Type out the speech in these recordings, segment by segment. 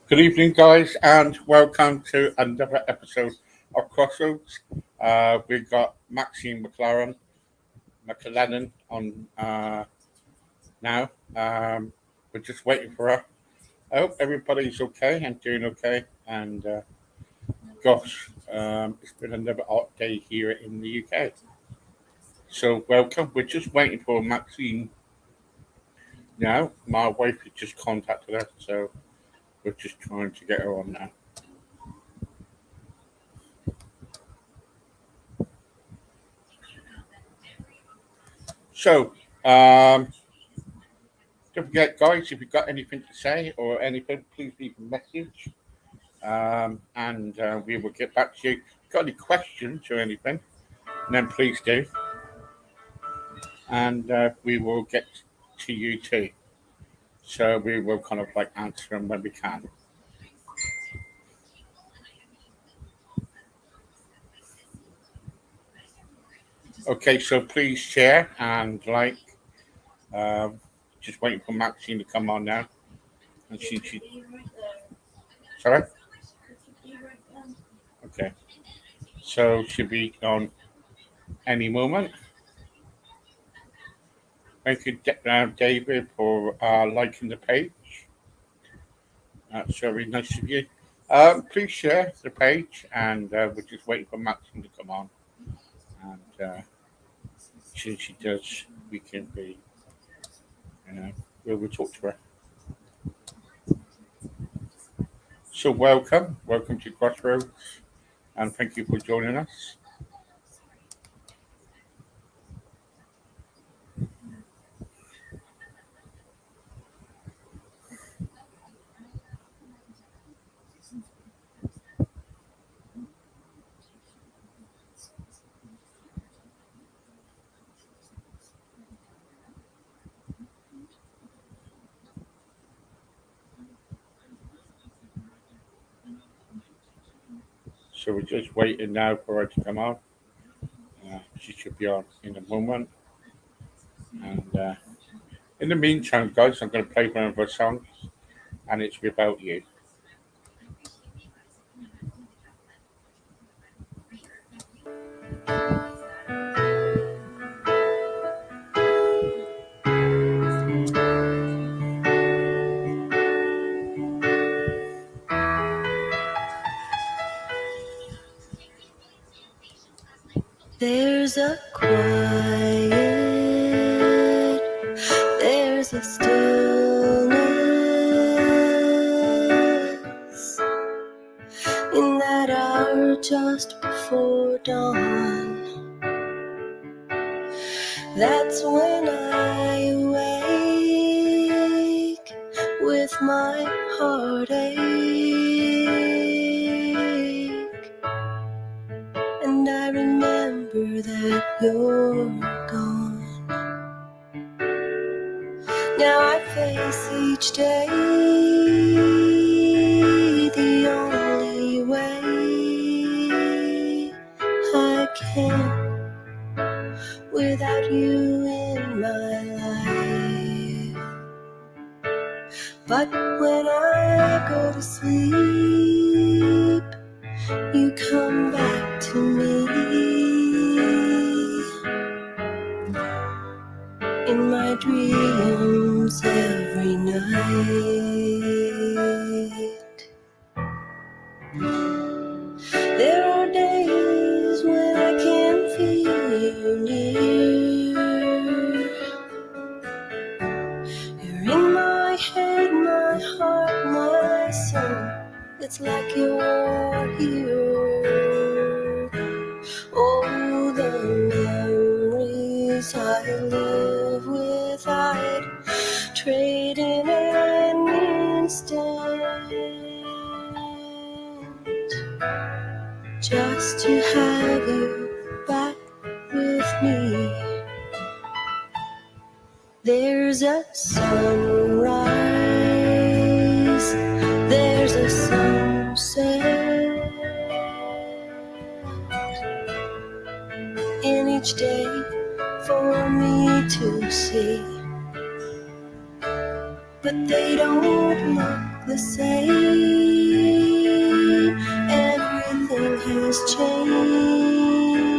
Good evening, guys, and welcome to another episode of Crossroads. We've got Maxine Maclennan on now. We're just waiting for her. I hope everybody's okay and doing okay. And it's been another hot day here in the UK. So welcome. We're just waiting for Maxine now. My wife has just contacted her, so we're just trying to get her on now. So, don't forget, guys, if you've got anything to say or anything, please leave a message and we will get back to you. If you've got any questions or anything, then please do. And we will get to you too. So we will kind of like answer them when we can. Okay, so please share and like. Just waiting for Maxine to come on now. And she sorry? Okay. So she'll be on any moment. Thank you, David, for liking the page. That's very nice of you. Please share the page, and we're just waiting for Maxine to come on. And as soon as she does, we can be. We'll talk to her. So welcome to Crossroads, and thank you for joining us. So we're just waiting now for her to come on. She should be on in a moment. And in the meantime, guys, I'm going to play one of her songs, and it's Without You. There's a quiet, there's a stillness in that hour just before dawn. That's when I awake with my heartache, and I remember that you're gone. Now I face each day the only way I can, without you in my life. But when I go to sleep, you come back to me in my dreams every night. There are days when I can feel you near. You're in my head, my heart, my soul. It's like you're here. Oh, the memories I live with, I'd trade in an instant just to have you back with me. There's a sunrise, there's a sunset in each day for me to see, but they don't look the same. Everything has changed.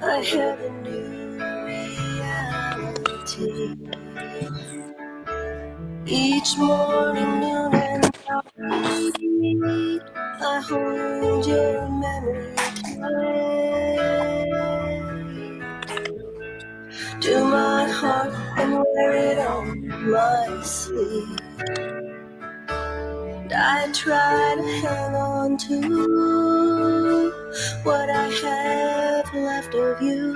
I have a new reality. Each morning, noon, and night, I hold your memory tight to my heart and wear it on my sleeve. And I try to hang on to what I have left of you.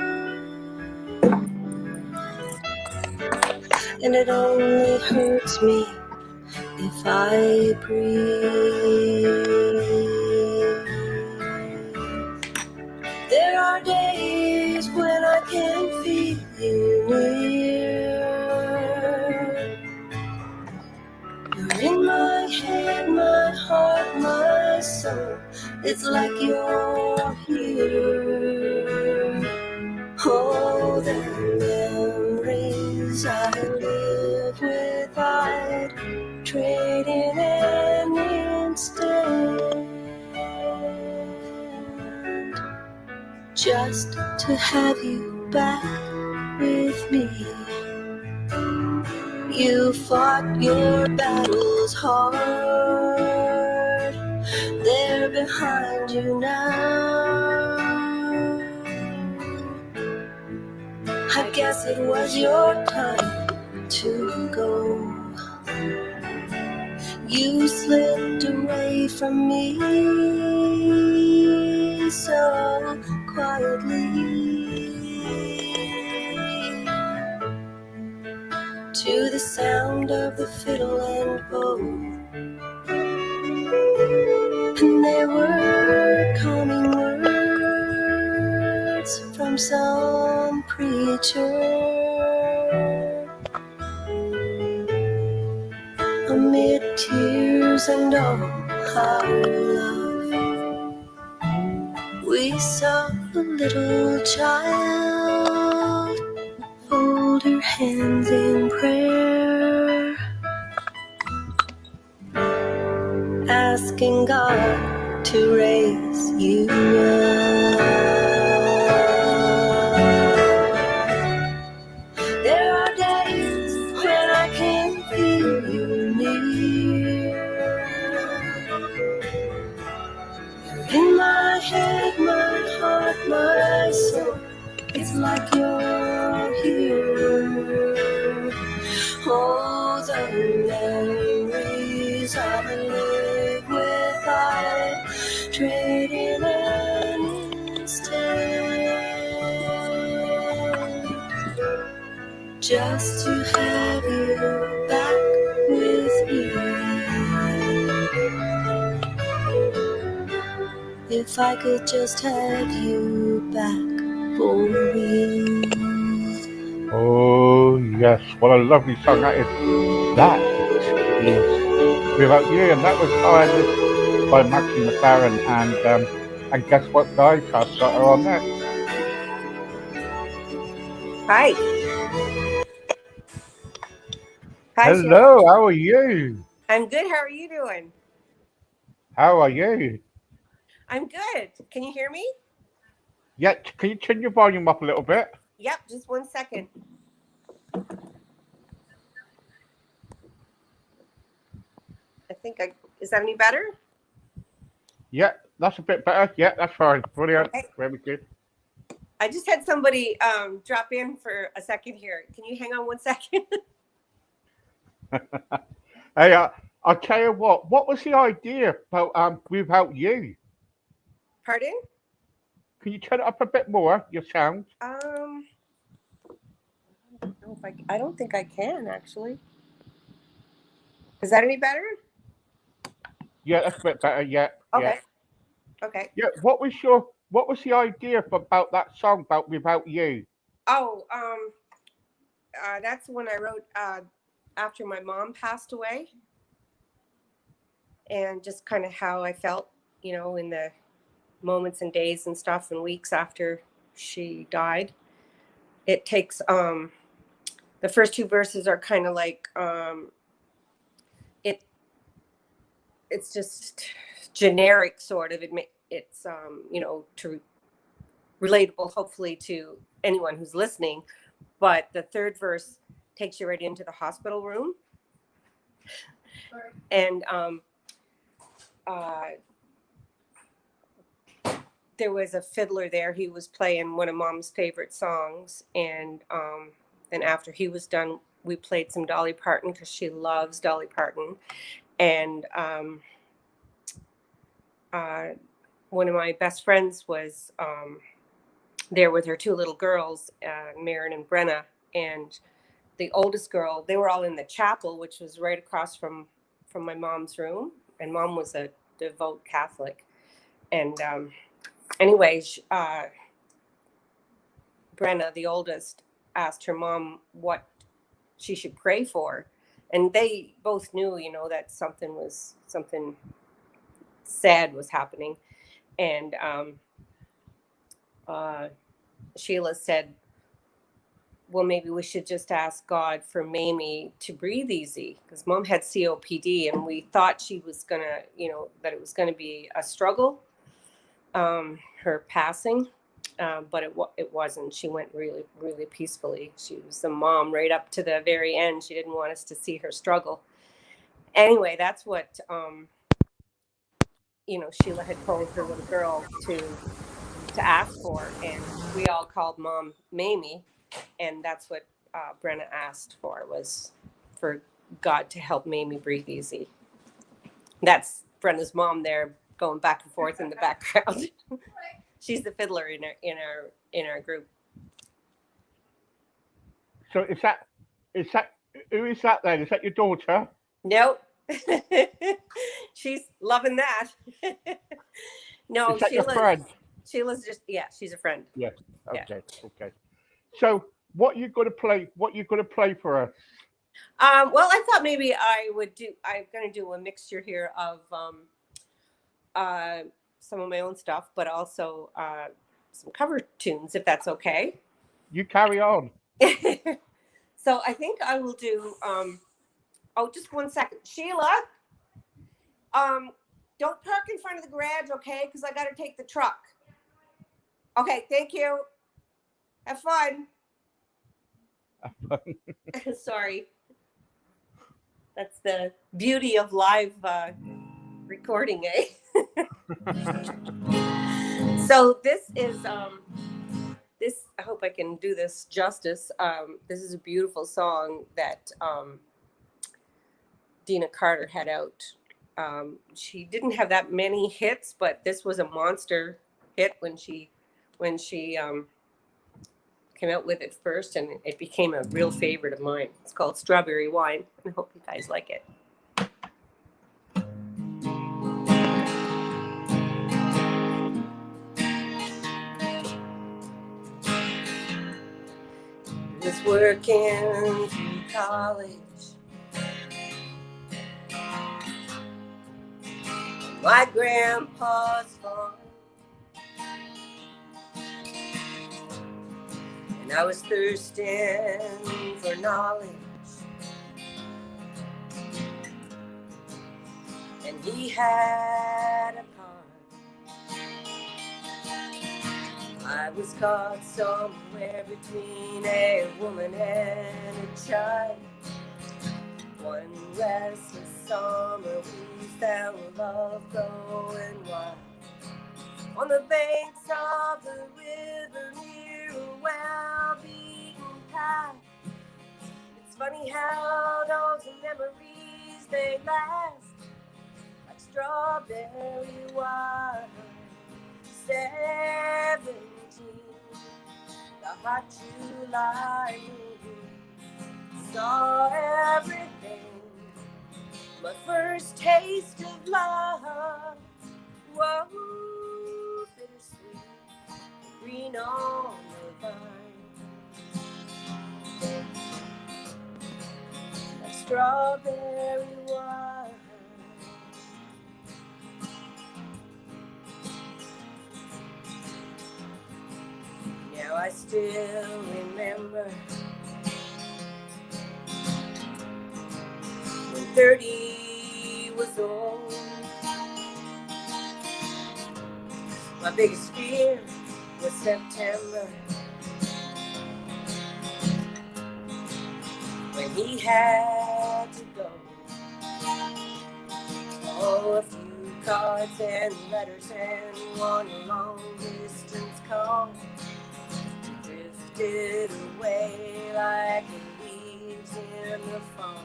And it only hurts me if I breathe. There are days when I can feel you near. You're in my head, my heart, my soul. It's like you're here. Oh, the memories I live with, I'd trade in an instant, just to have you back with me. You fought your battles hard, they're behind you now. I guess it was your time to go. You slipped away from me so quietly, to the sound of the fiddle and bow. And there were calming words from some preacher. Amid tears and all our love, we saw a little child fold her hands in prayer, asking God to raise you up. There are days when I can feel you near. In my head, my heart, my soul, it's like you're here. Oh, the memories I live with, I'd trade in an instant, just to have you back with me. If I could just have you back for real. Oh, yes. What a lovely song that is. That is Without You, and that was by Maxine Maclennan. And guess what, guys? I've got her on next. Hi. Hi, Hello, how are you? I'm good. How are you doing? How are you? I'm good. Can you hear me? Yeah, can you turn your volume up a little bit? Yep, just 1 second. Is that any better? Yeah, that's a bit better. Yeah, that's fine. Brilliant. Okay. Very good. I just had somebody drop in for a second here. Can you hang on 1 second? Hey, I'll tell you what was the idea about Without You? Pardon? Can you turn it up a bit more, your sound? I don't think I can actually. Is that any better? Yeah, that's a bit better. Yeah. Okay. Yeah. Okay. Yeah. What was the idea about that song about Without You? Oh, that's when I wrote after my mom passed away, and just kind of how I felt, in the moments and days and stuff and weeks after she died. It takes the first two verses are kind of like it's just generic sort of. It's to relatable hopefully to anyone who's listening, but the third verse takes you right into the hospital room. And there was a fiddler there. He was playing one of Mom's favorite songs, and then after he was done, we played some Dolly Parton because she loves Dolly Parton. And one of my best friends was there with her two little girls, Marin and Brenna, and the oldest girl. They were all in the chapel, which was right across from my mom's room, and Mom was a devout Catholic. And anyway, Brenna, the oldest, asked her mom what she should pray for, and they both knew, that something sad was happening. And Sheila said, well, maybe we should just ask God for Mamie to breathe easy, because Mom had COPD, and we thought she was gonna, that it was gonna be a struggle, her passing, but it wasn't. She went really, really peacefully. She was the mom right up to the very end. She didn't want us to see her struggle. Anyway, that's what Sheila had told her little girl to ask for, and we all called Mom Mamie. And that's what Brenna asked for, was for God to help Mamie breathe easy. That's Brenna's mom there going back and forth in the background. She's the fiddler in our group. So is that who is that then? Is that your daughter? Nope. She's loving that. No, is that your friend? Sheila's just, she's a friend. Yeah. Okay. Okay. So what you gonna play for us? Well, I thought maybe I'm gonna do a mixture here of some of my own stuff, but also some cover tunes, if that's okay. You carry on. So I think I will do just 1 second. Sheila, don't park in front of the garage, okay? Because I gotta take the truck. Okay, thank you. Have fun. Sorry. That's the beauty of live recording, eh? So this is I hope I can do this justice. This is a beautiful song that Dina Carter had out. She didn't have that many hits, but this was a monster hit when she came out with it first, and it became a real favorite of mine. It's called Strawberry Wine, and I hope you guys like it. Was working through college, my grandpa's farm, and I was thirsting for knowledge, and he had a pond. I was caught somewhere between a woman and a child. One restless summer we felt love going wild on the banks of the river near a well-beaten path. It's funny how those memories, they last like strawberry wine. 17, the hot July moon, saw everything. My first taste of love, whoa, bittersweet, green on the vine, like strawberry wine. Now I still remember 30 was old. My biggest fear was September, when he had to go. Oh, a few cards and letters and one long distance call drifted away like the leaves in the fall.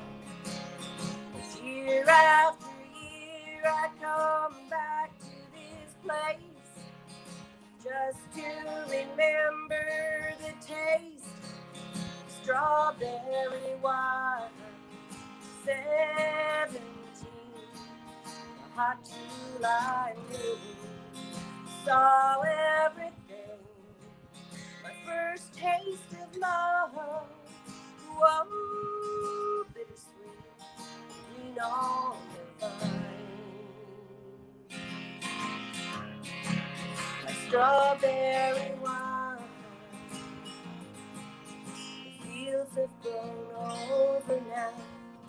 But year after year I come back to this place just to remember the taste. Strawberry wine, 17, a hot July noon, saw everything. My first taste of love, whoa, bittersweet, green on the vine. Like strawberry wine, the fields have grown over now.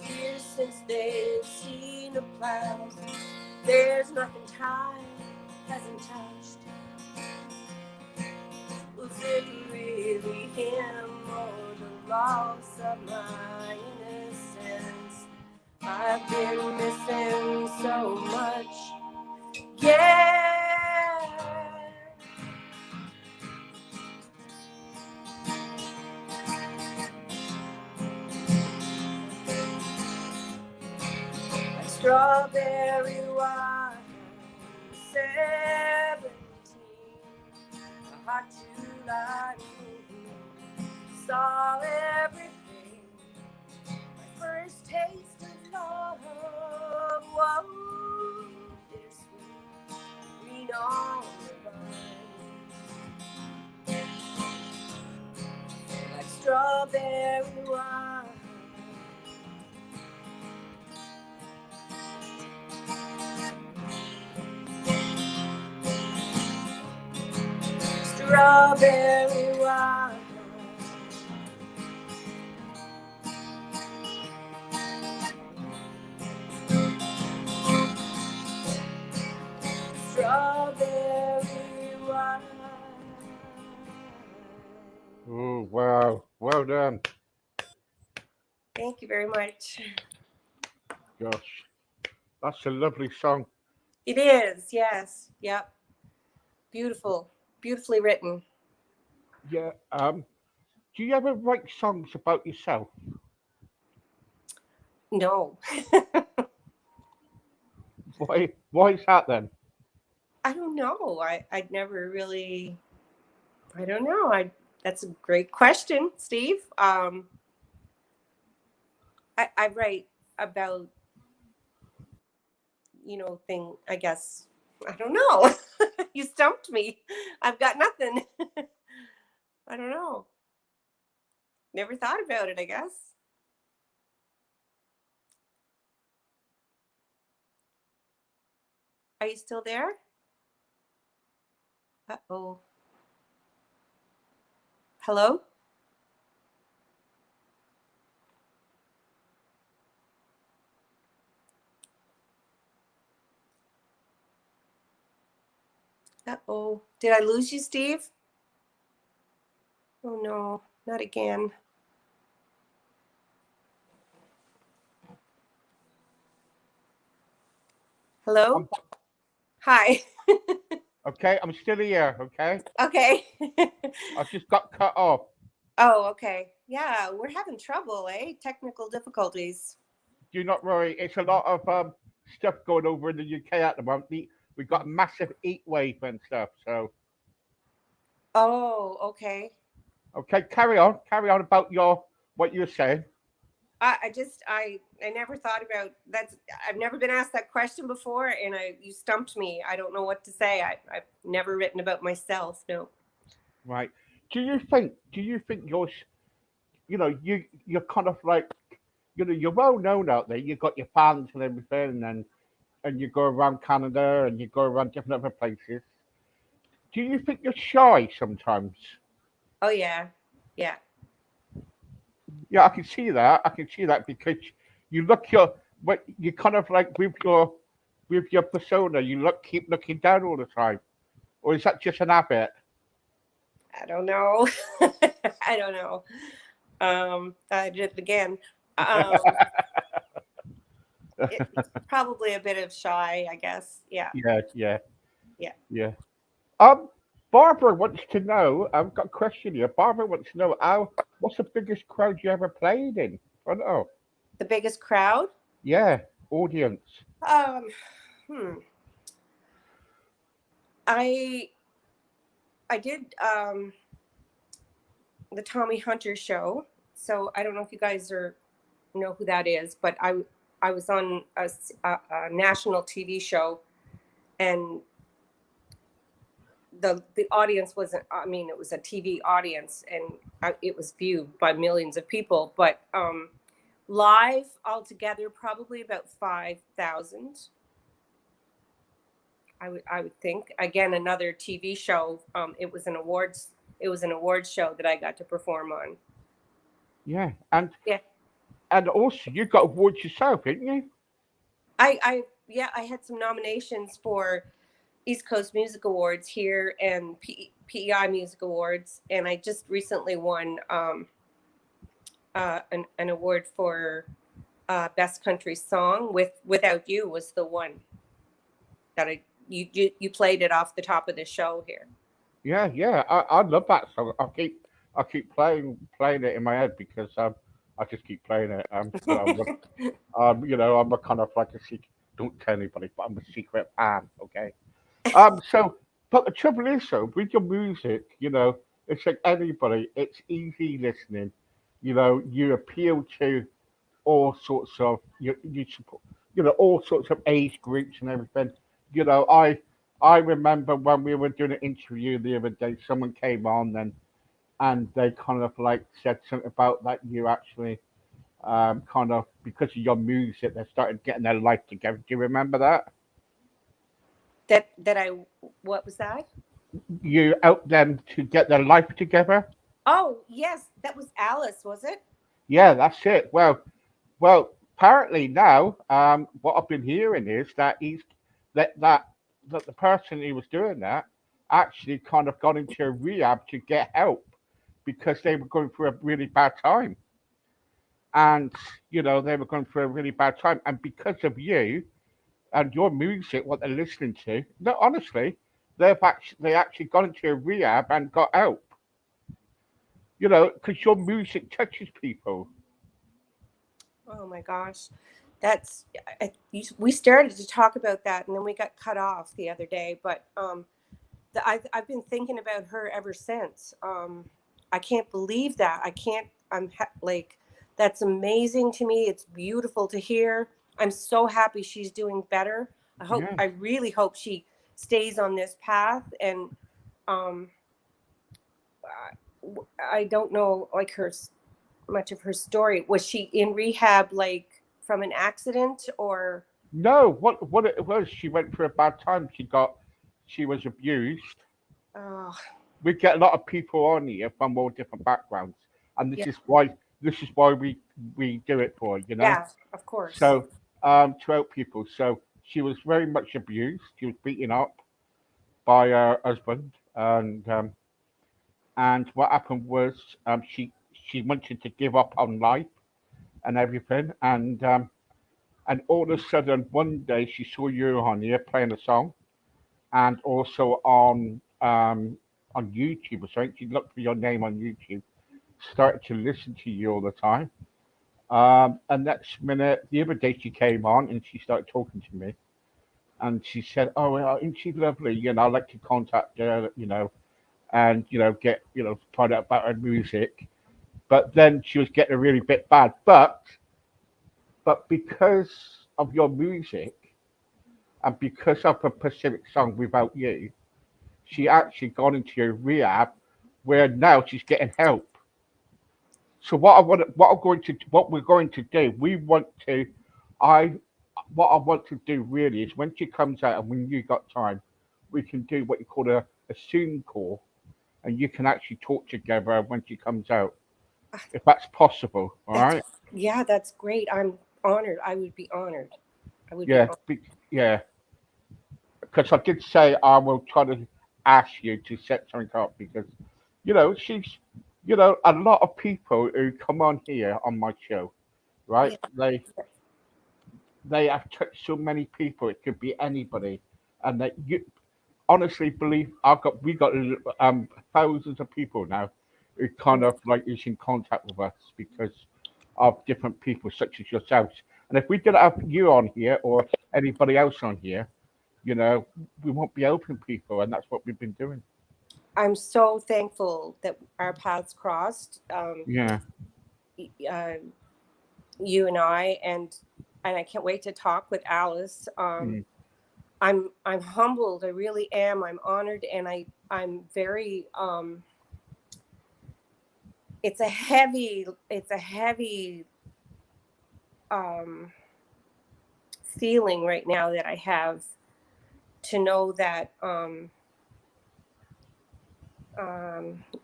Years since they've seen a plow. There's nothing time hasn't touched. Was it really him or the loss of my innocence? I've been missing so much, yeah. Like strawberry wine, 17, a hot July moon, saw everything. My first taste of love, whoa, bittersweet, green on the vine. Like strawberry wine. Strawberry wine. Strawberry wine. Oh, wow. Well done. Thank you very much. Gosh, that's a lovely song. It is, yes. Yep. Beautiful. Beautifully written. Yeah. Do you ever write songs about yourself? No. Why is that then? I don't know. I'd never really, I don't know. That's a great question, Steve. I write about, thing, I guess. I don't know. You stumped me. I've got nothing. I don't know. Never thought about it, I guess. Are you still there? Uh-oh. Hello? Uh-oh. Did I lose you, Steve? Oh, no. Not again. Hello? Hi. Okay, I'm still here. Okay, Okay. I just got cut off. Oh, okay. Yeah, we're having trouble, eh? Technical difficulties. Do not worry. It's a lot of stuff going over in the UK at the moment. We've got a massive heat wave and stuff. So Oh, okay. okay, carry on. Carry on about what you're saying. I never thought about that's. I've never been asked that question before, and you stumped me. I don't know what to say. I've never written about myself. No. Right. Do you think you're kind of like you're well known out there. You've got your fans and everything, and you go around Canada and you go around different other places. Do you think you're shy sometimes? Oh yeah, yeah. Yeah, I can see that. I can see that because you look what you kind of like with your persona, you keep looking down all the time, or is that just an habit? I don't know. I don't know. I did it again. Um, it's probably a bit of shy, I guess. Yeah. Yeah, yeah, Yeah. yeah. Um, Barbara wants to know. I've got a question here. Barbara wants to know what's the biggest crowd you ever played in? I don't know. The biggest crowd? Yeah, audience. Um, hmm. I I did the Tommy Hunter show. So I don't know if you guys know who that is, but I was on a national TV show, and the audience wasn't. I mean, it was a TV audience, and it was viewed by millions of people. But live altogether, probably about 5,000. I would think. Again, another TV show. It was an awards show that I got to perform on. Yeah, Yeah. and also you got awards yourself, didn't you? Yeah, I had some nominations for East Coast Music Awards here and PEI Music Awards, and I just recently won an award for Best Country Song with Without You was the one that you played it off the top of the show here. Yeah, yeah. I love that song. I keep playing it in my head because I just keep playing it. I'm a kind of like a secret. Don't tell anybody, but I'm a secret fan. Okay. So, but the trouble is, though, with your music, it's like anybody. It's easy listening. You appeal to all sorts of you support, all sorts of age groups and everything. I remember when we were doing an interview the other day, someone came on and they kind of like said something about that you actually kind of because of your music they started getting their life together. Do you remember that? That I What was that? You helped them to get their life together. Oh yes, that was Alice, was it? Yeah, that's it. Well, apparently now, what I've been hearing is that that that that the person who was doing that actually kind of got into a rehab to get help because they were going through a really bad time, and they were going through a really bad time, and because of you and your music, what they're listening to, no, honestly, they actually got into a rehab and got help. Because your music touches people. Oh my gosh. That's we started to talk about that, and then we got cut off the other day, but I've been thinking about her ever since. I can't believe that. I can't. Like, that's amazing to me. It's beautiful to hear. I'm so happy she's doing better. Yeah. I really hope she stays on this path. And um, I don't know like much of her story. Was she in rehab like from an accident or? No, what it was, she went through a bad time. She was abused. Oh, We get a lot of people on here from all different backgrounds, and yeah, this is why we do it for, yeah, of course. So to help people. So she was very much abused. She was beaten up by her husband, and what happened was she wanted to give up on life and everything, and all of a sudden one day she saw you on here playing a song, and also on YouTube or something. She looked for your name on YouTube, started to listen to you all the time. And next minute, the other day she came on and she started talking to me, and she said, "Oh, well, isn't she lovely? I'd like to contact her, and get find out about her music." But then she was getting a really bit bad, but because of your music and because of a Pacific song without you, she actually got into a rehab where now she's getting help. So what we're going to do, I, what I want to do really is when she comes out and when you got time, we can do what you call a Zoom call, and you can actually talk together when she comes out, if that's possible. All That's right. Yeah, that's great. honored. I would be honored. I would be Yeah, honored. yeah. Because I did say I will try to ask you to set something up because, she's, a lot of people who come on here on my show, right? Yeah. They have touched so many people. It could be anybody, and that you honestly believe we got thousands of people now who kind of like is in contact with us because of different people such as yourselves. And if we didn't have you on here or anybody else on here, you know, we won't be helping people, and that's what we've been doing. I'm so thankful that our paths crossed. Yeah, Uh, you and and I can't wait to talk with Alice. mm, I'm humbled. I really am. I'm honored, and I'm very. It's a heavy um, feeling right now that I have to know that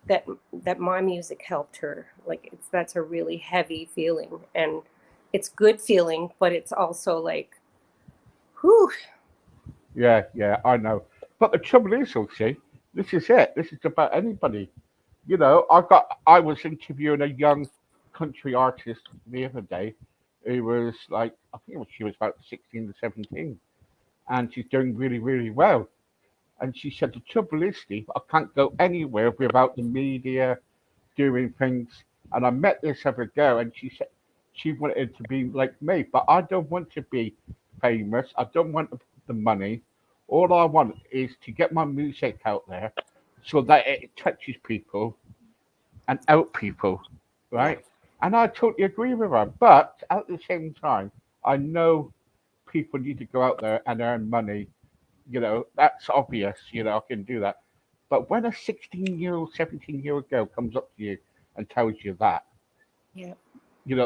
that that my music helped her. Like that's a really heavy feeling, and it's good feeling, but it's also like, whew. yeah, I know. But the trouble is, see, this is it. This is about anybody. I was interviewing a young country artist the other day who was like, I think she was about 16 to 17, and she's doing really, really well. And she said, the trouble is, Steve, I can't go anywhere without the media doing things. And I met this other girl, and she said she wanted to be like me, but I don't want to be famous. I don't want the money. All I want is to get my music out there so that it touches people and help people, Yeah, right? And I totally agree with her. But at the same time, I know people need to go out there and earn money. That's obvious. I can do that. But when a 16-year-old, 17-year-old girl comes up to you and tells you that, yeah,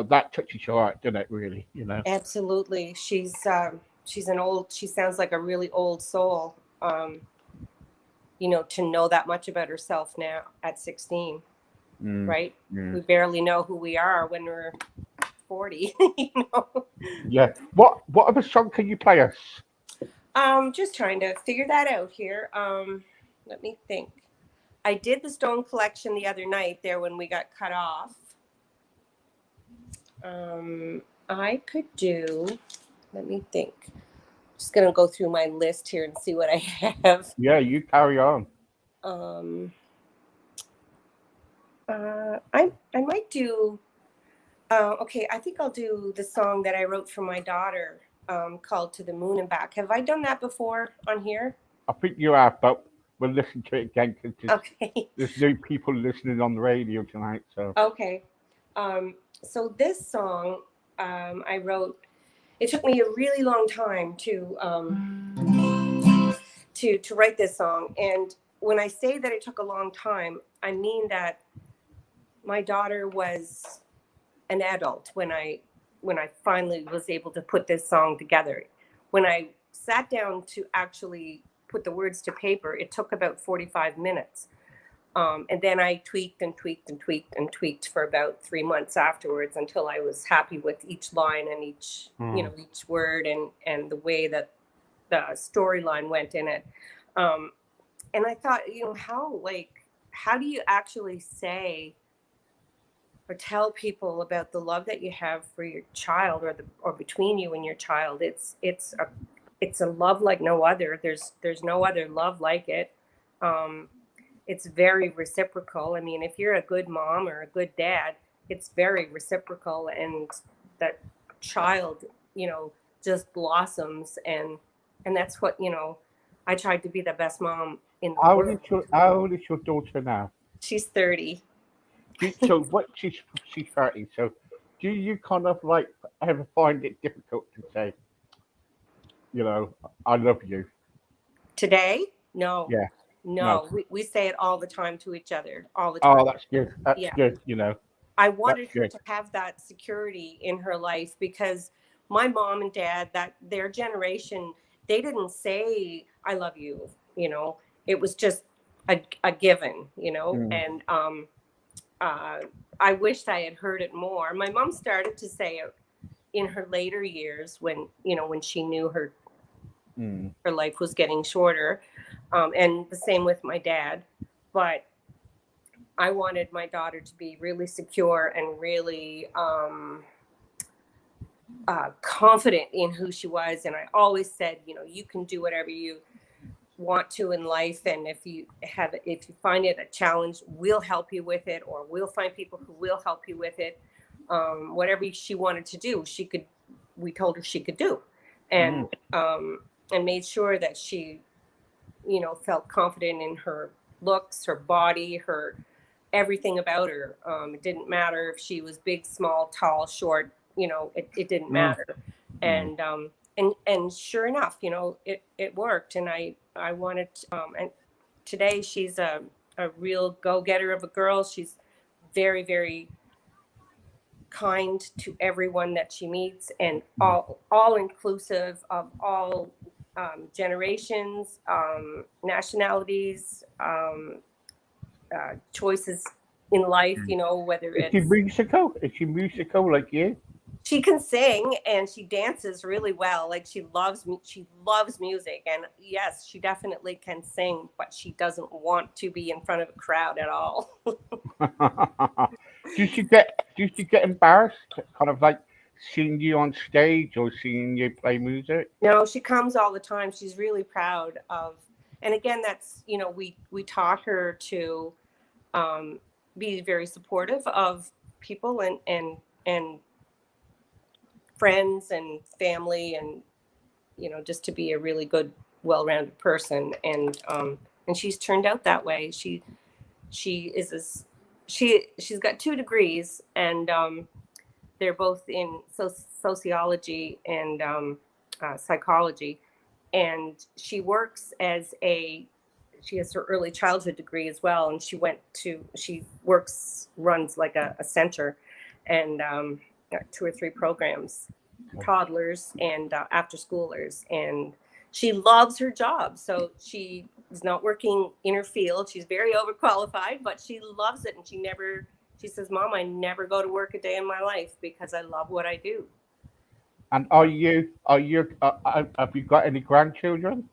that touches your heart, doesn't it, really? absolutely. She's an old. She sounds like a really old soul. To know that much about herself now at 16, Mm, right? mm. We barely know who we are when we're 40. Yeah. What other song can you play us? Just trying to figure that out here. Let me think. I did the Stone Collection the other night there when we got cut off. I could do, let me think. Just gonna go through my list here and see what I have. Yeah, you carry on. Um, I might do. Okay, I think I'll do the song that I wrote for my daughter, called "To the Moon and Back." Have I done that before on here? I think you have, but we'll listen to it again because Okay. there's new people listening on the radio tonight. So Okay. So this song I wrote. It took me a really long time to write this song, and when I say that it took a long time, I mean that my daughter was an adult when I finally was able to put this song together. When I sat down to actually put the words to paper, it took about 45 minutes. And then I tweaked and tweaked and tweaked and tweaked for about 3 months afterwards until I was happy with each line and each word and the way that the storyline went in it. And I thought, how do you actually say or tell people about the love that you have for your child or between you and your child? It's a love like no other. There's no other love like it. It's very reciprocal. I mean, if you're a good mom or a good dad, it's very reciprocal, and that child, just blossoms, and that's what I tried to be the best mom in the world. how old is your daughter now? She's 30. So what she's 30. So do you kind of like ever find it difficult to say, I love you? Today? No, Yeah. No. no. We say it all the time to each other, all the time. Oh, that's good. That's Yeah. good. I That's wanted her good. to have that security in her life because my mom and dad, that their generation, they didn't say I love you. It was just a given. Mm. And uh, I wished I had heard it more. My mom started to say it in her later years, when when she knew her Mm. her life was getting shorter, and the same with my dad. But I wanted my daughter to be really secure and really confident in who she was. And I always said, you can do whatever you want to in life, and if you find it a challenge, we'll help you with it, or we'll find people who will help you with it. Whatever she wanted to do, we told her she could do, and made sure that she felt confident in her looks, her body, her everything about her. It didn't matter if she was big, small, tall, short, it didn't matter. And sure enough, it worked. And I wanted, and today she's a real go-getter of a girl. She's very, very kind to everyone that she meets, and all inclusive of all generations, nationalities, choices in life, whether Is she it's musical? Is she musical like you? she can sing and she dances really well. Like she loves music, and yes, she definitely can sing, but she doesn't want to be in front of a crowd at all. Do you get embarrassed, kind of like seeing you on stage or seeing you play music? No, she comes all the time. She's really proud of, and again, that's we taught her to be very supportive of people and friends and family, and just to be a really good, well-rounded person. And she's turned out that way. She's got 2 degrees, and they're both in sociology and psychology, and she has her early childhood degree as well, and she runs like a center, and 2 or 3 programs, toddlers and after schoolers, and she loves her job. So she is not working in her field. She's very overqualified, but she loves it, and she says, "Mom, I never go to work a day in my life because I love what I do." And have you got any grandchildren?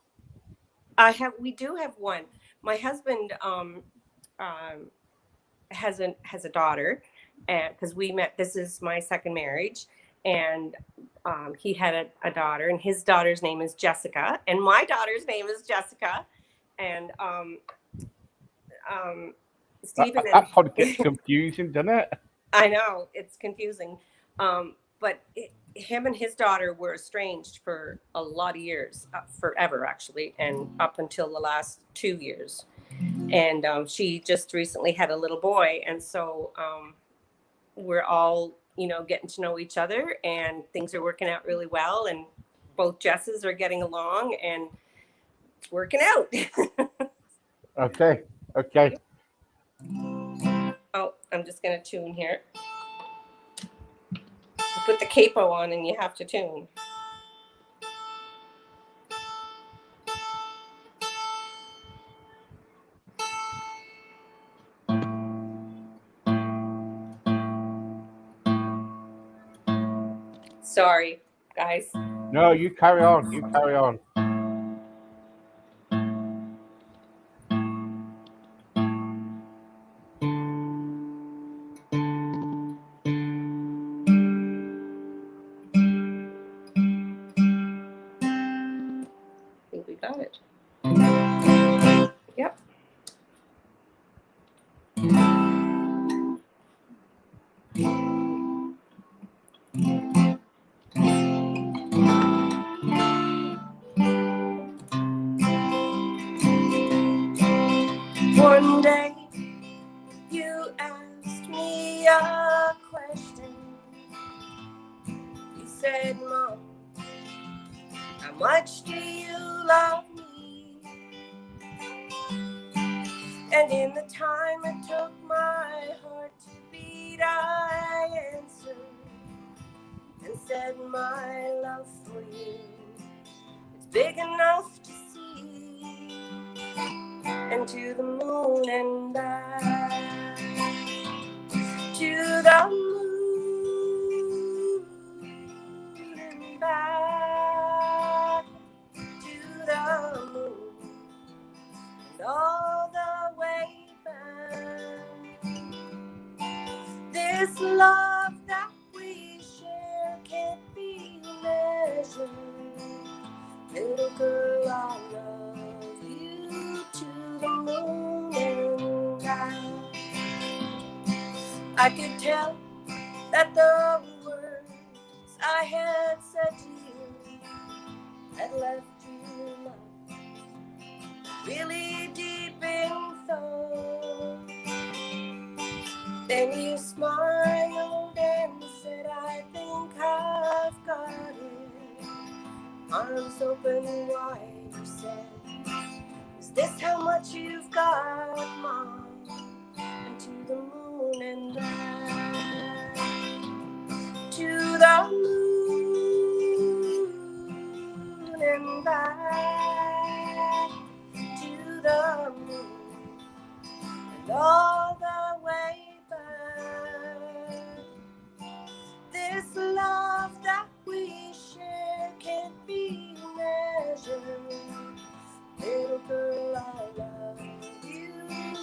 We do have one. My husband has a daughter, because we met. This is my second marriage, and he had a daughter, and his daughter's name is Jessica, and my daughter's name is Jessica, and Stephen. That kind of gets confusing, doesn't it? I know it's confusing, but him and his daughter were estranged for a lot of years, forever actually, and up until the last 2 years. And she just recently had a little boy, and so we're all getting to know each other, and things are working out really well, and both Jesses are getting along, and it's working out. Okay. Oh, I'm just gonna tune here. Put the capo on and you have to tune. Sorry, guys. No, you carry on. I think we got it. Yep. One day you asked me a question. You said, "Mom, how much do you love me?" And in the time it took my heart to beat, I answered and said, "My love for you is big enough to see, and to the moon and back, to the moon This love that we share can't be measured. Little girl, I love you to the moon and back. I could tell that the words I had said to you had left you really deep in thought. Then you smiled and said, I think I've got it. Arms open wide, you said, is this how much you've got, Mom? And to the moon and back. To the moon and back. To the moon and all the way back. This love that we share can't be measured. Little girl, I love you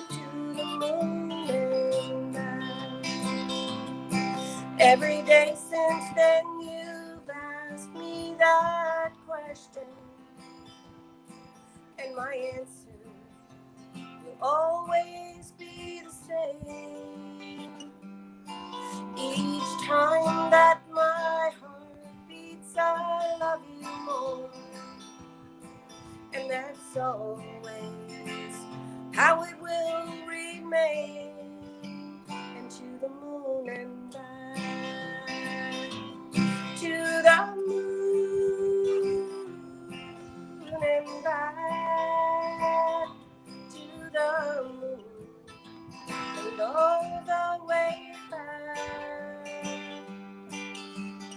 to the moon and back. Every day since then you've asked me that question, and my answer will always be the same. Each time that my heart beats, I love you more. And that's always how it will remain. And to the moon and back. To the moon and back. To the moon and all the way back.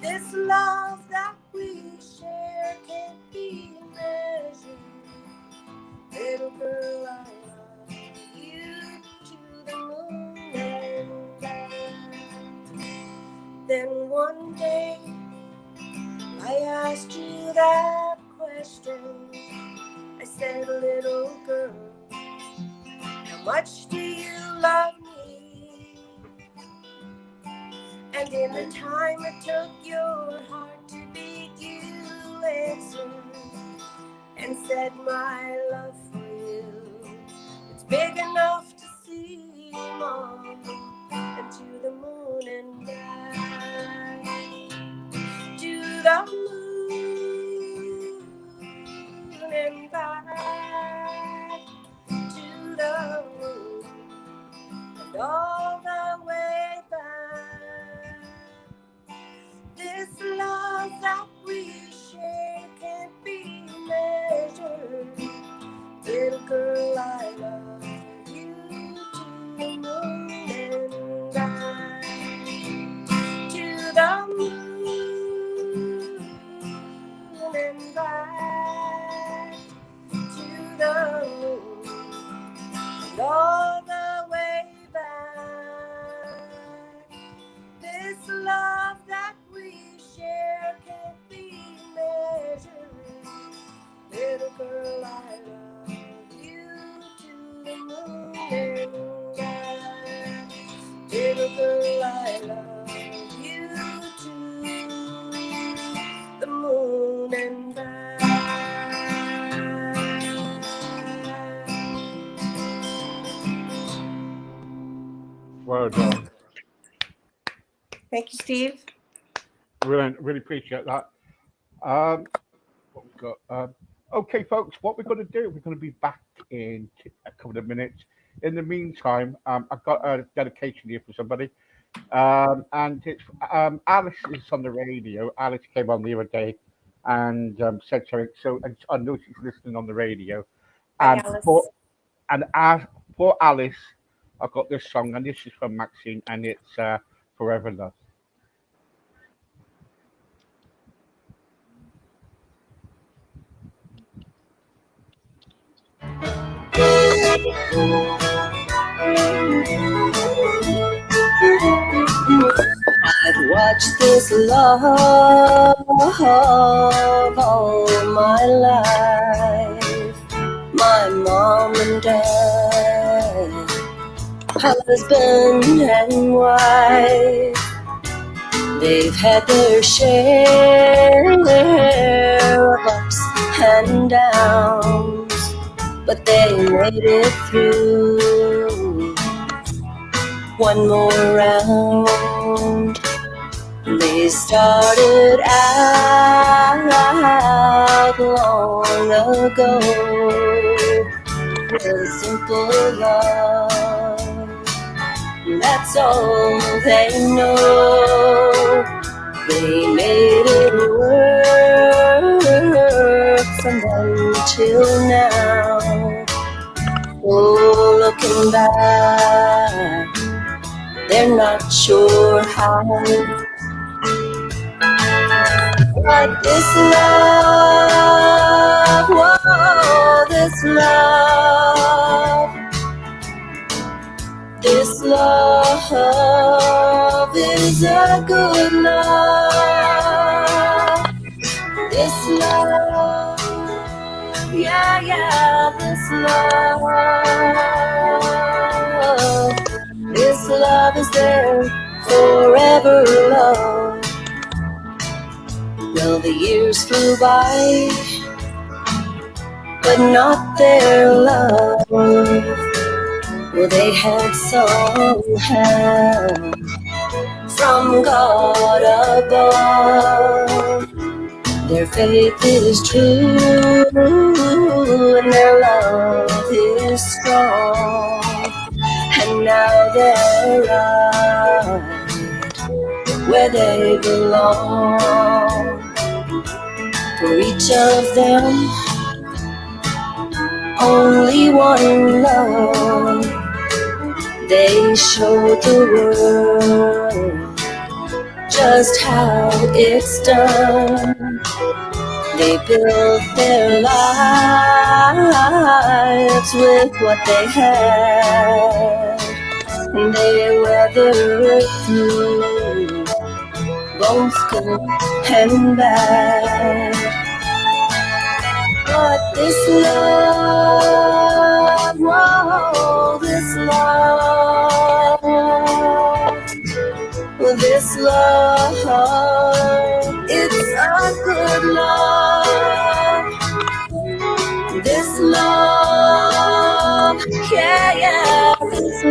This love that we share can't be measured. Little girl, I love you to the moon and back. Then one day I asked you that question. I said, little girl, how much do you love me? And in the time it took your heart to beat, you answered and said, my love for you, it's big enough to see, Mom, and to the moon and back. To the moon and back. To the moon and all the way back. This love that we share can't be measured. Little girl, I love you to the moon and back. To the moon and back. To the moon and all the way back. This love that we share can't be measured. Little girl, I love you to the moon and back. Little girl, I love you to the moon and back. Well done. Thank you, Steve. Really appreciate that. What we've got? Okay, folks, what we're going to do, we're going to be back in a couple of minutes. In the meantime, I've got a dedication here for somebody. And it's Alice is on the radio. Alice came on the other day and said something. So and I know she's listening on the radio. Hi, And Alice. for Alice, I've got this song, and this is from Maxine, and it's Forever Love. I've watched this love all my life. My mom and dad, husband and wife. They've had their share of ups and downs, but they made it through one more round. They started out long ago with simple love. That's all they know. They made it work from then till now. Oh, looking back, they're not sure how. But this love, whoa, this love is a good love. This love, yeah, yeah, this love is there forever, love. Well, the years flew by, but not their love. Well, they had some help from God above. Their faith is true and their love is strong. And now they're right where they belong. For each of them, only one love. They showed the world just how it's done. They built their lives with what they had, and they weathered through both good and bad. But this love, whoa, this love, it's a good love. This love, yeah, yeah, this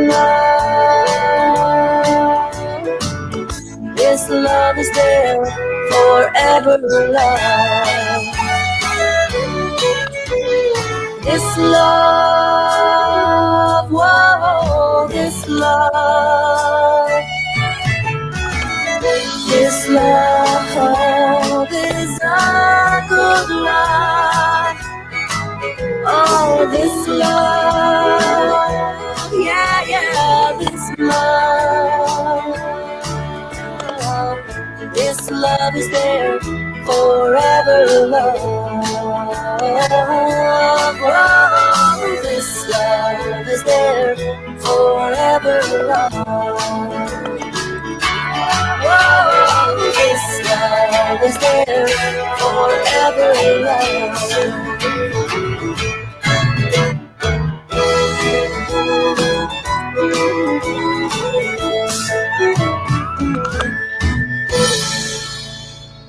love is there forever, love. This love, whoa, this love is a good love. Oh, this love, yeah, yeah, this love is there forever, love. Oh, this love is there forever, love. Oh, this love is there forever, love.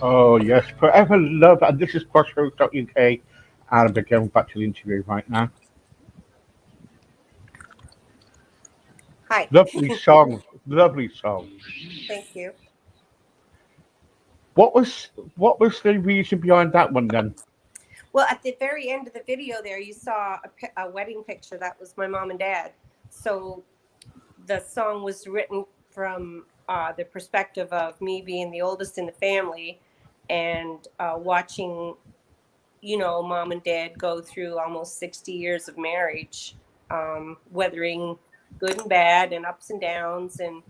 Oh, yes, forever love. And this is crossroads.uk. And I'm going back to the interview right now. Hi. Lovely song. Lovely song. Thank you. What was the reason behind that one then? Well, at the very end of the video there, you saw a wedding picture. That was my mom and dad. So the song was written from the perspective of me being the oldest in the family and watching, mom and dad go through almost 60 years of marriage, weathering good and bad and ups and downs, and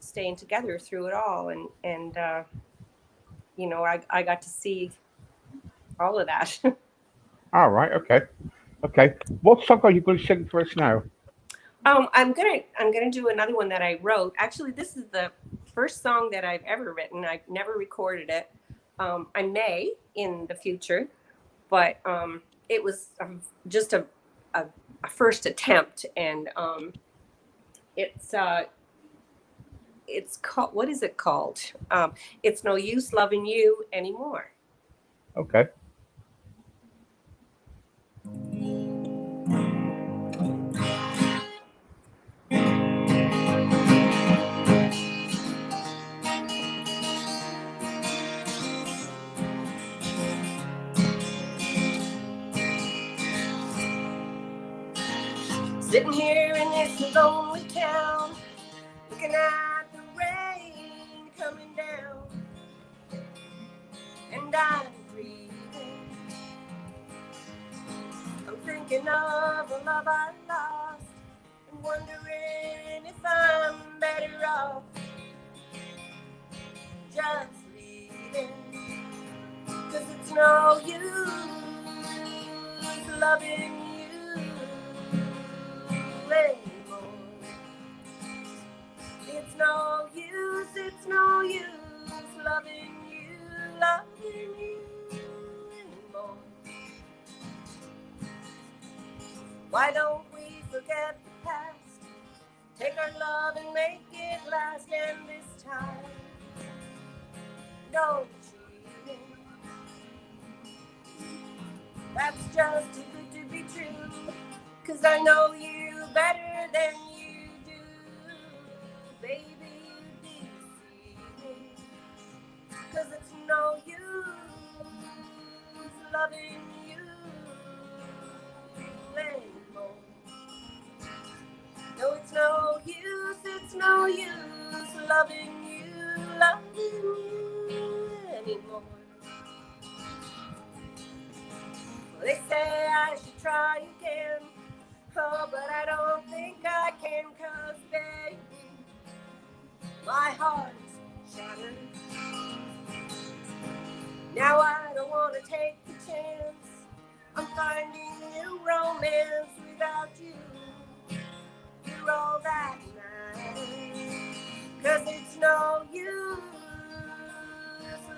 staying together through it all. And I got to see all of that. All right, okay. What song are you going to sing for us now? I'm gonna do another one that I wrote. Actually, this is the first song that I've ever written. I've never recorded it. I may in the future, but it was just a first attempt, and it's called, what is it called? It's No Use Loving You Anymore. Okay. Sitting here in this lonely town, looking at the rain coming down, and I'm breathing. I'm thinking of a love I lost, and wondering if I'm better off just leaving. 'Cause it's no use loving you anymore. It's no use loving you anymore. Why don't we forget the past? Take our love and make it last, and this time, don't cheat. That's just too good to be true. 'Cause I know you better than you do. Baby, you deceive me. 'Cause it's no use loving you anymore. No, it's no use loving you anymore. Well, they say I should try again, oh, but I don't think I can, 'cause baby, my heart's shattered. Now I don't want to take the chance. I'm finding new romance without you. You're all that matters. 'Cause it's no use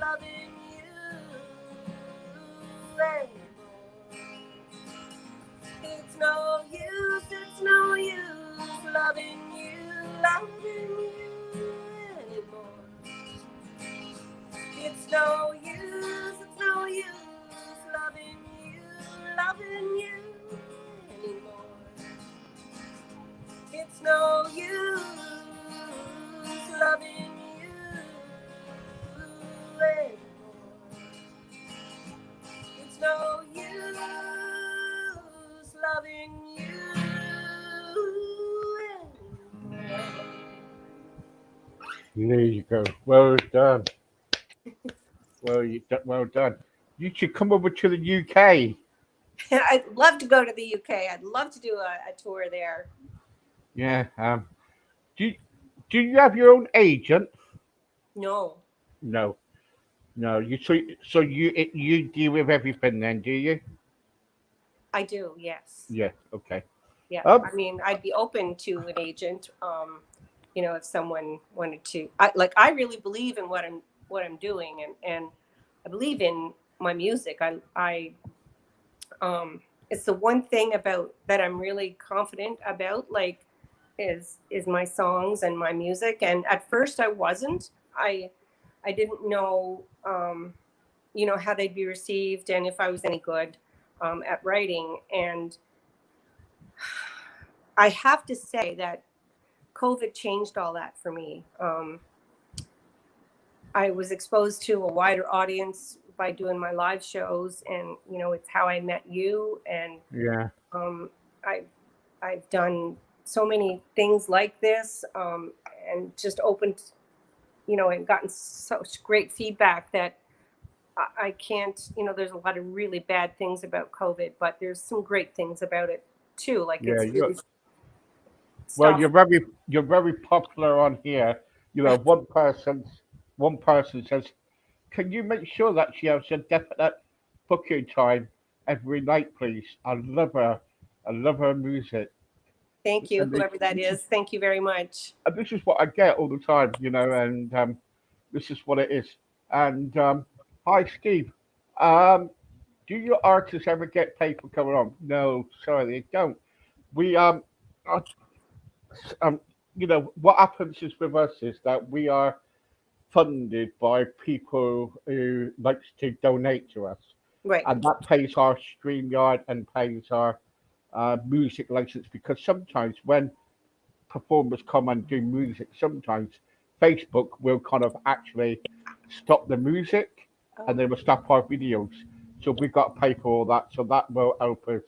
loving you anymore. It's no use loving you anymore. It's no use loving you anymore. It's no use loving you anymore. It's no use loving you anymore. There you go. Well done. Well done. You should come over to the UK. I'd love to go to the UK. I'd love to do a tour there. Yeah. Do you, do you have your own agent? No, No. No. You deal with everything then, do you? I do. Yes. Yeah. Okay. Yeah. Um. I mean, I'd be open to an agent. If someone wanted to, I really believe in what I'm doing, and I believe in my music. It's the one thing about that I'm really confident about, like, is my songs and my music. And at first I wasn't. I didn't know, how they'd be received and if I was any good at writing. And I have to say that COVID changed all that for me. I was exposed to a wider audience by doing my live shows, and it's how I met you. And Yeah. um, I, I've done so many things like this, and just opened, and gotten such great feedback that I can't. There's a lot of really bad things about COVID, but there's some great things about it too. Like, Yeah. it's really Well, stuff. you're very popular on here. One person says, "Can you make sure that she has a definite booking time every night, please? I love her. I love her music." Thank you, And whoever that this is is. Thank you very much. what I get all the time, and this is what it is. And hi, Steve. Um, do your artists ever get paid for coming on? No, sorry, they don't. We uh, um what happens is with us is that we are funded by people who likes to donate to us, Right. and that pays our StreamYard and pays our music license. Because sometimes when performers come and do music, sometimes Facebook will kind of actually stop the music and they will stop our videos. So we've got to pay for all that. So that will help us.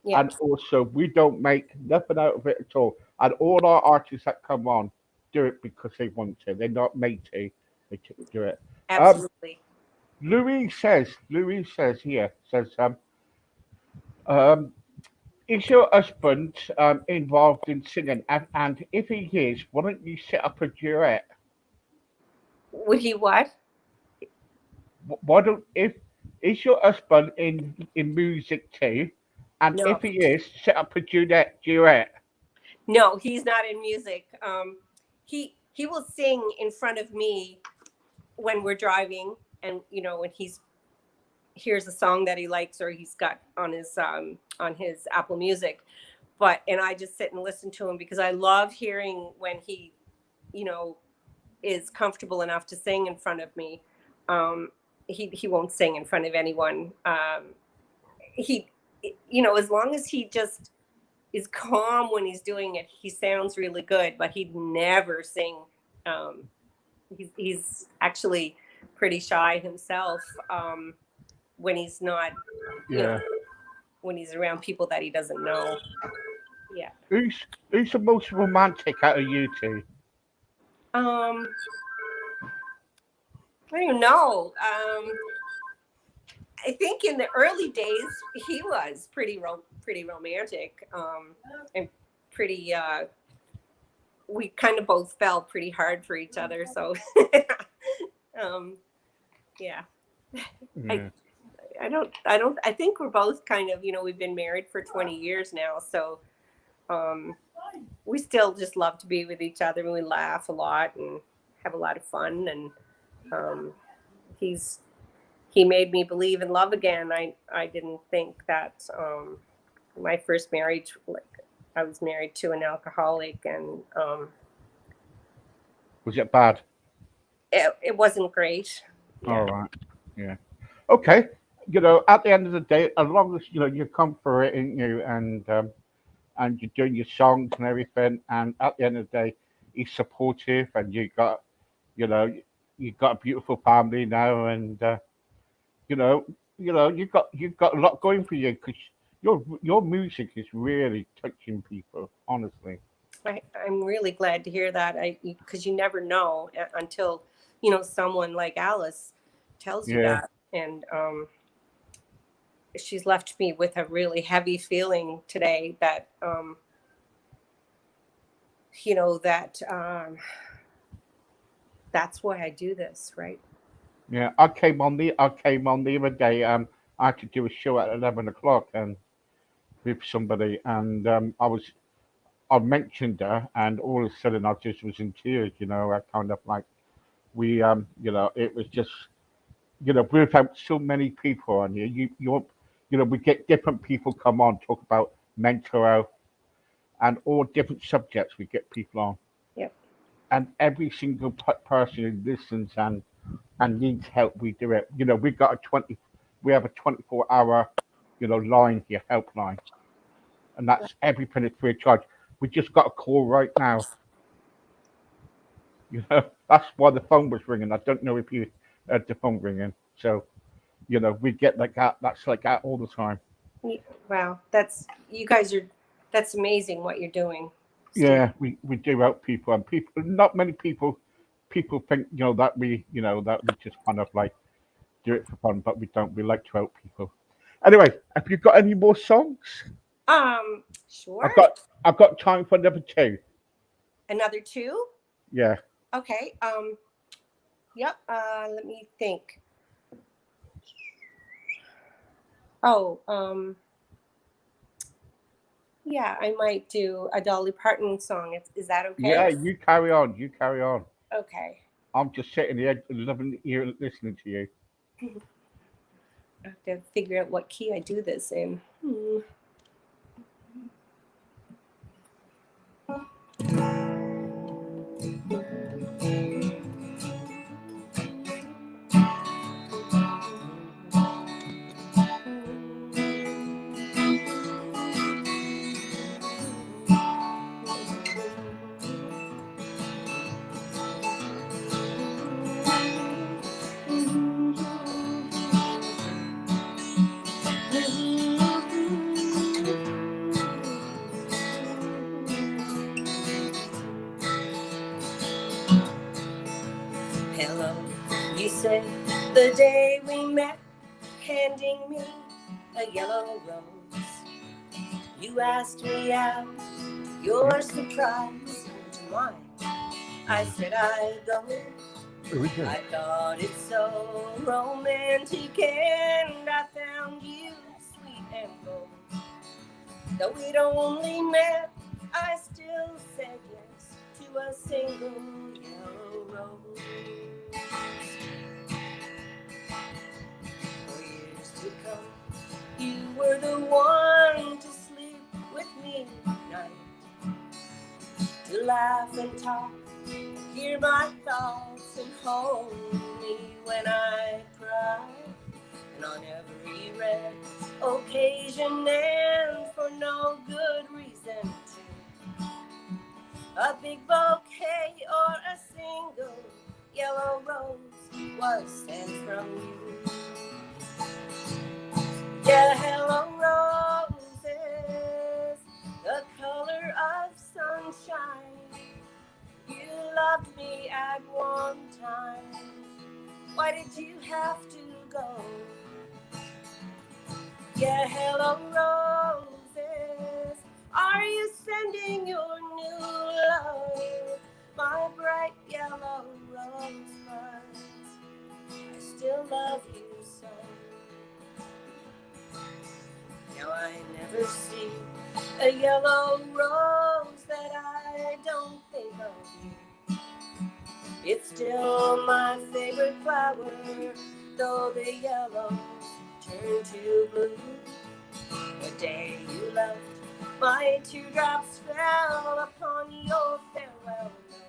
Yeah. And also, we don't make nothing out of it at all. And all our artists that come on do it because they want to. They're not made to. They do it. Um, Absolutely. Louis says here, um, is your husband involved in singing? And if he is, why don't you set up a duet? Would he what? Why don't if is your husband in music too? And No. if he is, set up a duet. No, he's not in music. He will sing in front of me when we're driving, and when he's hears a song that he likes or he's got on his Apple Music. And I just sit and listen to him because I love hearing when he, you know, is comfortable enough to sing in front of me. He won't sing in front of anyone. He, as long as he just is calm when he's doing it, he sounds really good. But he'd never sing. He's actually pretty shy himself when he's not, Yeah. when he's around people that he doesn't know. Yeah. Who's the most romantic out of you two? I don't know. I think in the early days he was pretty romantic, and pretty. We kind of both fell pretty hard for each other, so yeah. Yeah. I think we're both kind of, we've been married for 20 years now, so we still just love to be with each other, and we laugh a lot and have a lot of fun, and he made me believe in love again. I didn't think that my first marriage, like, I was married to an alcoholic, and Was it bad? it wasn't great. Yeah. All right. Yeah. Okay. At the end of the day, as long as you come for it, ain't you? And you're doing your songs and everything, and at the end of the day, he's supportive, and you know, you've got a beautiful family now, and you know, you've got a lot going for you because your music is really touching people, honestly. I'm really glad to hear that. Because you never know until someone like Alice tells you Yeah. that, and she's left me with a really heavy feeling today that that that's why I do this, right? Yeah, I came on the other day. I had to do a show at 11 o'clock and with somebody, and I mentioned her, and all of a sudden I just was in tears. I kind of like it was just we've had so many people on here. We get different people come on talk about mental health and all different subjects. We get people on, Yep. and every single person who listens and needs help, we do it. We have a 24-hour, line here, helpline, and that's everything is free of charge. We just got a call right now. That's why the phone was ringing. I don't know if you heard the phone ringing. So, we get like that. That's like that all the time. Wow, that's you guys are that's amazing what you're doing, Steve. Yeah, we do help people, and not many people think that we just kind of like do it for fun, but we don't. We like to help people. Anyway, have you got any more songs? Sure. I've got time for another two. Another two? Yeah. Okay. Yep. Let me think. Oh, yeah, I might do a Dolly Parton song. Is that okay? Yeah, you carry on. You carry on. Okay. I'm just sitting here loving ear listening to you. I have to figure out what key I do this in. You said the day we met, handing me a yellow rose. You asked me out, your surprise to mine. I said I'd go. I thought it so romantic, and I found you sweet and bold. Though we'd only met, I still said yes to a single yellow rose. For years to come, you were the one to sleep with me at night, to laugh and talk, hear my thoughts and hold me when I cry. And on every red occasion and for no good reason too, a big bouquet or a single yellow rose was sent from you. Yeah, hello roses, the color of sunshine. You loved me at one time. Why did you have to go? Yeah, hello roses, are you sending your new love? My bright yellow rosebuds, I still love you so. Now I never see a yellow rose that I don't think of you. It's still my favorite flower, though the yellows turn to blue. The day you left, my teardrops fell upon your farewell note.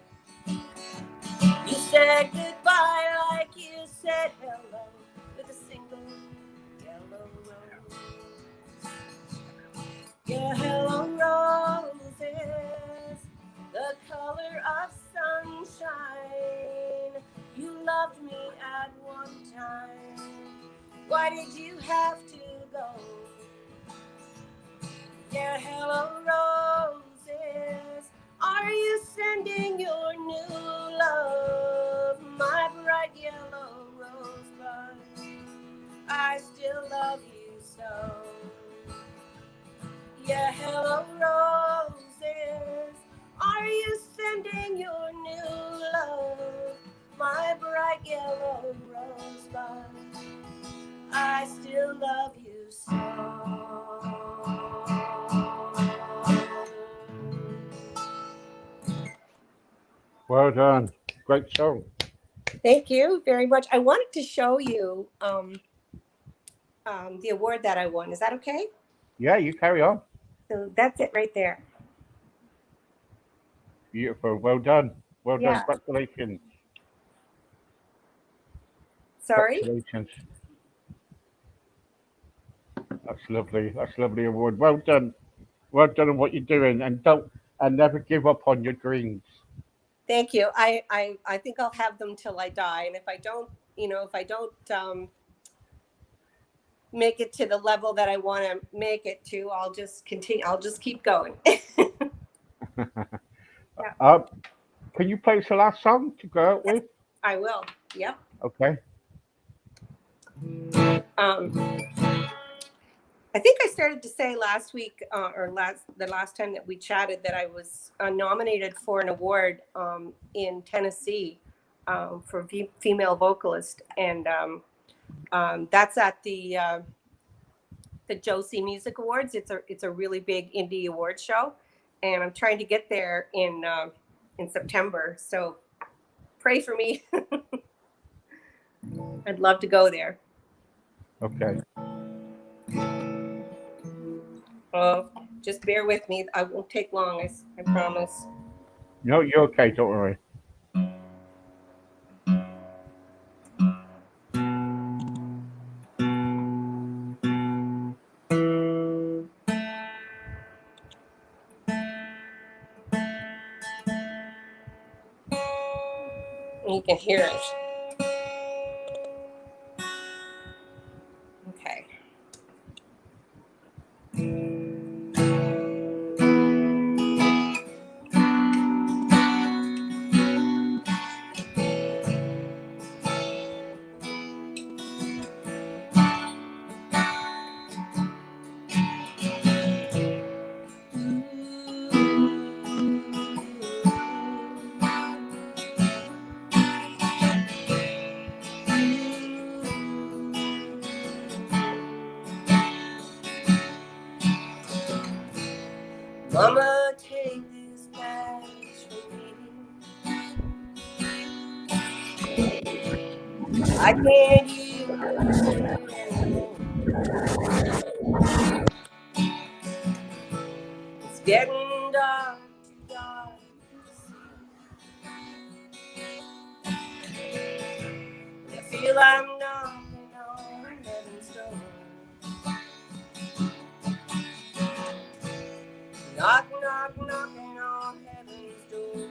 You said goodbye like you said hello, with a single yellow rose. Yeah, hello roses, the color of sunshine. You loved me at one time. Why did you have to go? Yeah, hello roses, are you sending your new love? My bright yellow rosebud, I still love you so. Yeah, hello roses, are you sending your new love? My bright yellow rosebud, I still love you so. Well done. Great song. Thank you very much. I wanted to show you the award that I won. Is that okay? Yeah, you carry on. So that's it right there. Beautiful. Well done. Well done. Yeah. Congratulations. Sorry? Congratulations. That's lovely. That's a lovely award. Well done. Well done on what you're doing, and never give up on your dreams. Thank you. I think I'll have them till I die, and if I don't make it to the level that I want to make it to, I'll just continue. I'll just keep going. Can you play us the last song to go out with? I will. Yep. Okay. I think I started to say last week, the last time that we chatted, that I was nominated for an award in Tennessee for female vocalist, and that's at the Josie Music Awards. It's a really big indie award show, and I'm trying to get there in September. So pray for me. I'd love to go there. Okay. Just bear with me. I won't take long. I promise. No, you're okay. Don't worry. You can hear it. Okay. Mama, take this patch from me. I can't use it anymore. It's getting dark, too dark to see. I feel I'm knocking on heaven's door. Knock, knock, knocking on heaven's door.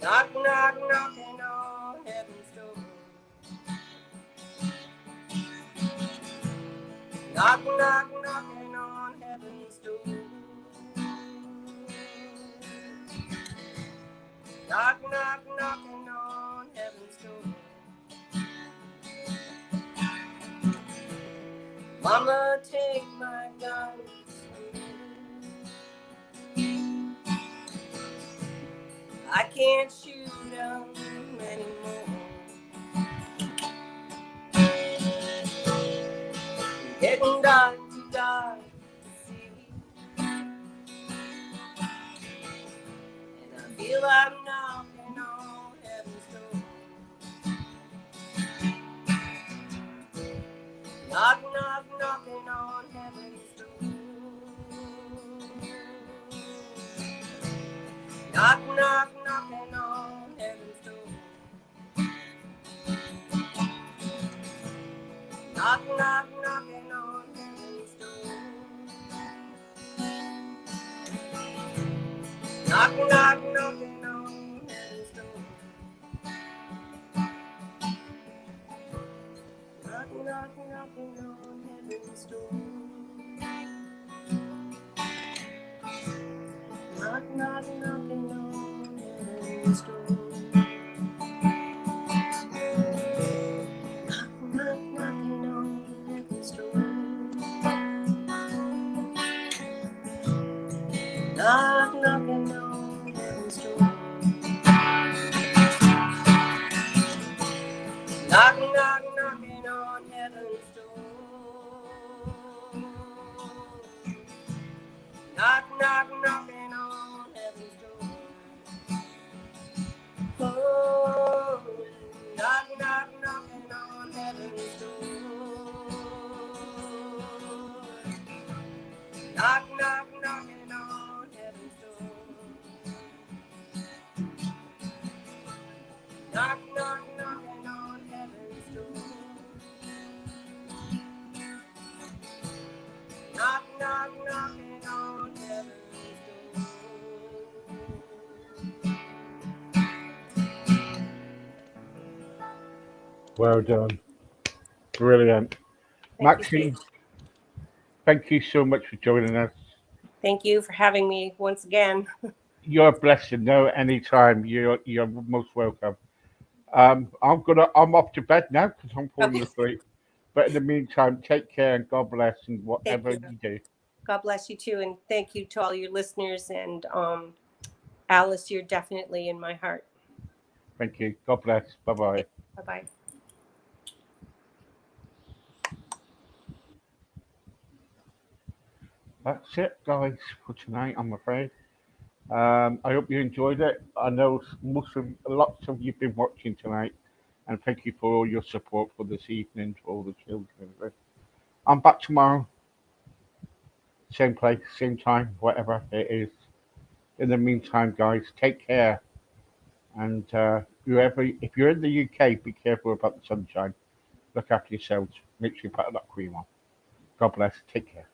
Knock, knock, knocking on heaven's door. Knock, knock, knocking on heaven's door. Knock, knock, knocking on heaven's door. Mama, take my guns. I can't shoot them anymore. Getting dark, too dark to see. And I feel I'm knocking on heaven's door. Knock, knock, knocking on heaven's door. Knock, knock, knocking on heaven's door. Knock, knock, knocking on heaven's door. Knock, knock, knocking on heaven's door. Knock, knock, knocking on heaven's door. Knock, knock, knocking on heaven's door. Knock, knock, knocking on heaven's door. Knock, knocking on heaven's door. Knock, knock, knocking on heaven's door. Knock, knock, knocking on heaven's door. Oh, knock, knock, knocking on heaven's door. Knock, knock, knocking on heaven's door. Knock, knock, knocking on heaven's door. Knock, knock, knocking on heaven's door. Well done. Brilliant. Maxine, thank you so much for joining us. Thank you for having me once again. You're a blessing. No, anytime. You're most welcome. I'm off to bed now because I'm falling asleep. But in the meantime, take care and God bless and whatever you do. God bless you too, and thank you to all your listeners. And Alice, you're definitely in my heart. Thank you. God bless. Bye bye. Bye bye. That's it, guys, for tonight. I'm afraid. I hope you enjoyed it. I know lots of you've been watching tonight, and thank you for all your support for this evening for all the children. I'm back tomorrow, same place, same time, whatever it is. In the meantime, guys, take care, and if you're in the UK, be careful about the sunshine. Look after yourselves. Make sure you put that cream on. God bless. Take care.